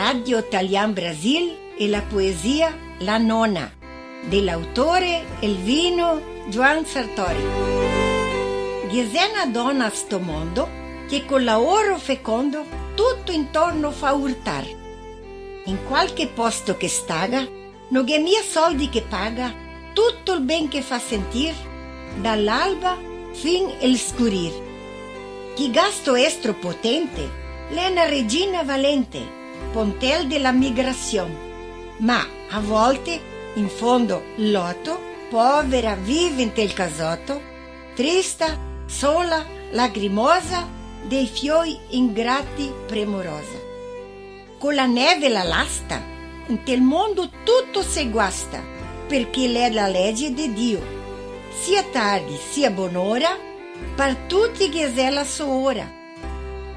Radio Italian Brasil e la poesia La Nona, dell'autore Elvino Joan Sartori. C'è una donna a sto mondo che con lavoro fecondo tutto intorno fa urtar. In qualche posto che staga, non è mia soldi che paga, tutto il ben che fa sentir, dall'alba fin il scurir. Chi gasto estro potente, l'è una regina valente, pontel della migrazione, ma a volte, in fondo, loto, povera, vive in tel casotto, trista, sola, lagrimosa, dei fioi ingrati premurosa. Con la neve la lasta, in tel mondo tutto se guasta, perché l'è la legge di Dio. Sia tardi, sia buon'ora, per tutti che è la sua ora.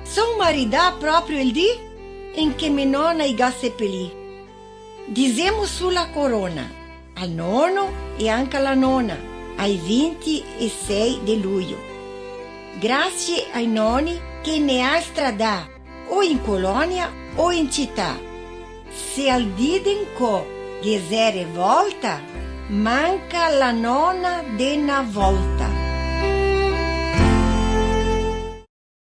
Son maridà proprio il dì in che mia nonna i ga seppellì. Disiamo sulla corona, al nonno e anche alla nonna, ai 26 di luglio. Grazie ai nonni che ne ha stradà, o in colonia o in città. Se al didenco gesere volta, manca la nonna de una volta.